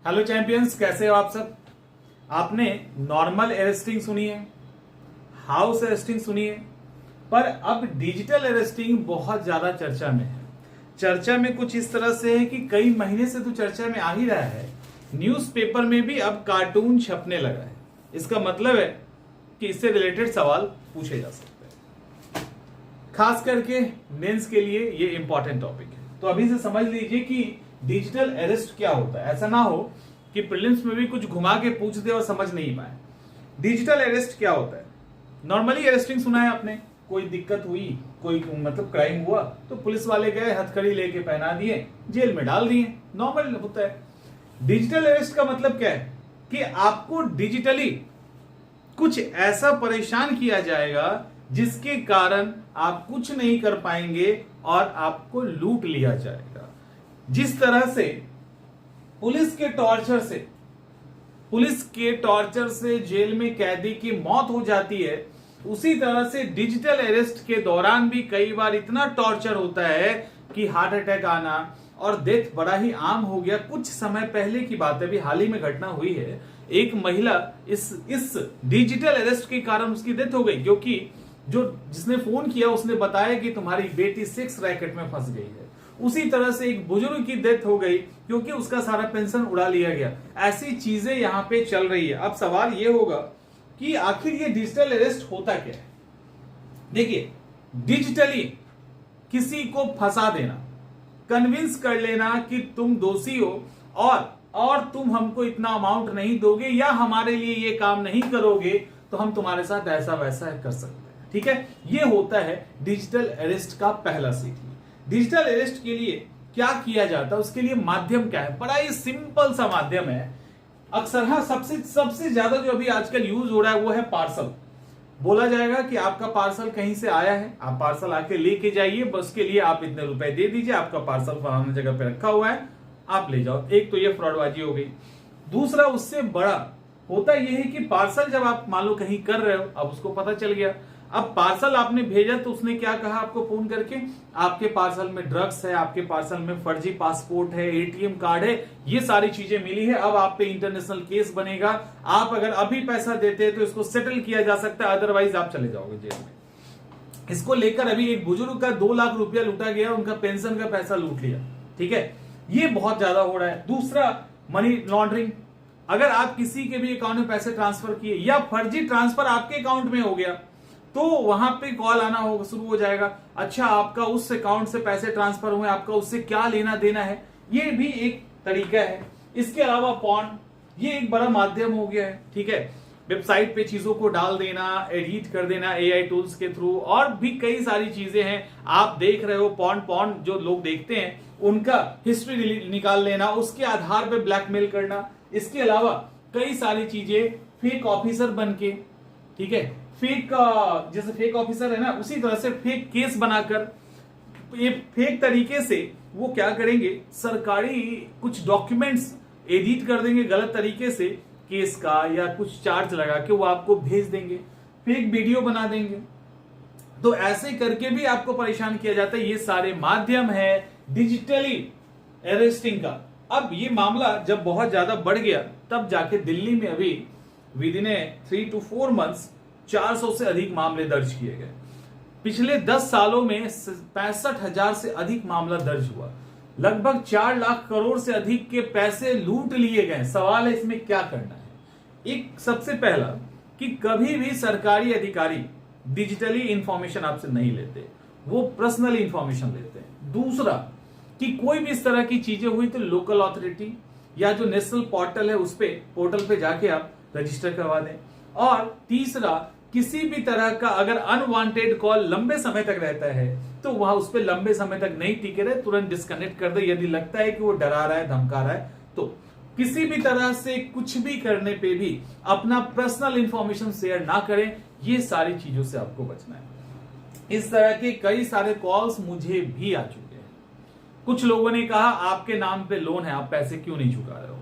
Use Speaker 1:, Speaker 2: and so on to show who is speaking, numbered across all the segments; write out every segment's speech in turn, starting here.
Speaker 1: Hello champions, कैसे हो आप सब। आपने नॉर्मल अरेस्टिंग सुनी है, हाउस अरेस्टिंग सुनी है, पर अब डिजिटल अरेस्टिंग बहुत ज्यादा चर्चा में है। चर्चा में कुछ इस तरह से है कि कई महीने से तो चर्चा में आ ही रहा है। न्यूज़पेपर में भी अब कार्टून छपने लगा है। इसका मतलब है कि इससे रिलेटेड सवाल पूछे जा सकते हैं। खास करके मेंस के लिए ये इंपॉर्टेंट टॉपिक है। तो अभी से समझ लीजिए कि डिजिटल अरेस्ट क्या होता है। ऐसा ना हो कि प्रीलिम्स में भी कुछ घुमा के पूछ दे और समझ नहीं पाए। डिजिटल अरेस्ट क्या होता है। नॉर्मली अरेस्टिंग सुना है आपने, कोई दिक्कत हुई, कोई मतलब क्राइम हुआ तो पुलिस वाले गए, हथकड़ी लेके पहना दिए, जेल में डाल दिए, नॉर्मल होता है। डिजिटल अरेस्ट का मतलब क्या है कि आपको डिजिटली कुछ ऐसा परेशान किया जाएगा जिसके कारण आप कुछ नहीं कर पाएंगे और आपको लूट लिया जाएगा। जिस तरह से पुलिस के टॉर्चर से जेल में कैदी की मौत हो जाती है, उसी तरह से डिजिटल अरेस्ट के दौरान भी कई बार इतना टॉर्चर होता है कि हार्ट अटैक आना और डेथ बड़ा ही आम हो गया। कुछ समय पहले की बात है, अभी हाल ही में घटना हुई है। एक महिला इस डिजिटल अरेस्ट के कारण उसकी डेथ हो गई, क्योंकि जिसने फोन किया उसने बताया कि तुम्हारी बेटी सेक्स रैकेट में फंस गई है। उसी तरह से एक बुजुर्ग की डेथ हो गई क्योंकि उसका सारा पेंशन उड़ा लिया गया। ऐसी चीजें यहां पे चल रही है। अब सवाल यह होगा कि आखिर ये डिजिटल अरेस्ट होता क्या है। देखिए, डिजिटली किसी को फंसा देना, कन्विंस कर लेना कि तुम दोषी हो और तुम हमको इतना अमाउंट नहीं दोगे या हमारे लिए ये काम नहीं करोगे तो हम तुम्हारे साथ ऐसा वैसा कर सकते हैं। ठीक है, ये होता है डिजिटल अरेस्ट का पहला सीढ़ी। डिजिटल अरेस्ट के लिए क्या किया जाता है, उसके लिए माध्यम क्या है। बड़ा ही सिंपल सा माध्यम है। अक्सर सबसे ज्यादा जो अभी आजकल यूज हो रहा है वो है पार्सल। बोला जाएगा कि आपका पार्सल कहीं से आया है, आप पार्सल आके लेके जाइए, बस के लिए आप इतने रुपए दे दीजिए, आपका पार्सल फलाना जगह पे रखा हुआ है, आप ले जाओ। एक तो ये फ्रॉडबाजी हो गई। दूसरा, उससे बड़ा होता यह है कि पार्सल जब आप मान लो कहीं कर रहे हो, अब उसको पता चल गया, अब पार्सल आपने भेजा तो उसने क्या कहा आपको फोन करके, आपके पार्सल में ड्रग्स है, आपके पार्सल में फर्जी पासपोर्ट है, एटीएम कार्ड है, ये सारी चीजें मिली है। अब आप पे इंटरनेशनल केस बनेगा। आप अगर अभी पैसा देते हैं तो इसको सेटल किया जा सकता है, अदरवाइज आप चले जाओगे जेल में। इसको लेकर अभी एक बुजुर्ग का 2 लाख रुपया लूटा गया, उनका पेंशन का पैसा लूट लिया। ठीक है, ये बहुत ज्यादा हो रहा है। दूसरा, मनी लॉन्ड्रिंग। अगर आप किसी के भी अकाउंट में पैसे ट्रांसफर किए या फर्जी ट्रांसफर आपके अकाउंट में हो गया तो वहां पे कॉल आना शुरू हो जाएगा। अच्छा, आपका उस अकाउंट से पैसे ट्रांसफर हुए, आपका उससे क्या लेना देना है, ये भी एक तरीका है। इसके अलावा पॉर्न, ये एक बड़ा माध्यम हो गया है। ठीक है, वेबसाइट पे चीजों को डाल देना, एडिट कर देना एआई टूल्स के थ्रू, और भी कई सारी चीजें हैं। आप देख रहे हो पॉर्न जो लोग देखते हैं उनका हिस्ट्री निकाल लेना, उसके आधार पर ब्लैकमेल करना। इसके अलावा कई सारी चीजें, फेक ऑफिसर बन के, ठीक है, जैसे फेक ऑफिसर है ना, उसी तरह से फेक केस बनाकर, ये फेक तरीके से वो क्या करेंगे, सरकारी कुछ डॉक्यूमेंट्स एडिट कर देंगे गलत तरीके से केस का, या कुछ चार्ज लगा के वो आपको भेज देंगे, फेक वीडियो बना देंगे। तो ऐसे करके भी आपको परेशान किया जाता है। ये सारे माध्यम है डिजिटली अरेस्टिंग का। अब ये मामला जब बहुत ज्यादा बढ़ गया तब जाके दिल्ली में अभी विद इन 3 to 4 months 400 से अधिक मामले दर्ज किए गए। पिछले 10 सालों में 65,000 से अधिक मामला दर्ज हुआ। लगभग 4 लाख करोड़ से अधिक के पैसे लूट लिए गए। सवाल है इसमें क्या करना है। एक सबसे पहला कि कभी भी सरकारी अधिकारी डिजिटली इंफॉर्मेशन आपसे नहीं लेते, वो पर्सनल इंफॉर्मेशन लेते हैं। दूसरा कि कोई भी इस तरह की चीजें हुई तो लोकल अथॉरिटी या जो नेशनल पोर्टल है उस पे पोर्टल पे जाके आप रजिस्टर करवा दें। और तीसरा, किसी भी तरह का अगर अनवांटेड कॉल लंबे समय तक रहता है तो वहां उस पर लंबे समय तक नहीं टिके रहे, तुरंत डिस्कनेक्ट कर दे। यदि लगता है कि वो डरा रहा है, धमका रहा है, तो किसी भी तरह से कुछ भी करने पे भी अपना पर्सनल इंफॉर्मेशन शेयर ना करें। ये सारी चीजों से आपको बचना है। इस तरह के कई सारे कॉल्स मुझे भी आ चुके हैं। कुछ लोगों ने कहा आपके नाम पे लोन है, आप पैसे क्यों नहीं चुका रहे हो।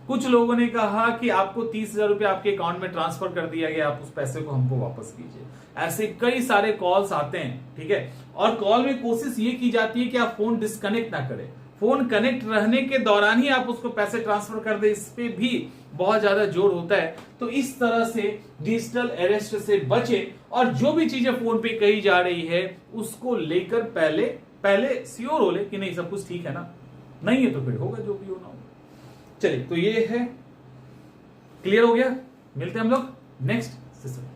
Speaker 1: कुछ लोगों ने कहा कि आपको 30,000 रुपए आपके अकाउंट में ट्रांसफर कर दिया गया, आप उस पैसे को हमको वापस कीजिए। ऐसे कई सारे कॉल्स आते हैं। ठीक है, और कॉल में कोशिश ये की जाती है कि आप फोन डिस्कनेक्ट ना करें। फोन कनेक्ट रहने के दौरान ही आप उसको पैसे ट्रांसफर कर दे, इस पे भी बहुत ज्यादा जोर होता है। तो इस तरह से डिजिटल अरेस्ट से बचे और जो भी चीजें फोन पे कही जा रही है उसको लेकर पहले श्योर हो ले कि नहीं सब कुछ ठीक है ना, नहीं है तो फिर होगा जो भी होना होगा। चलिए, तो ये है, क्लियर हो गया। मिलते हैं हम लोग नेक्स्ट सेशन।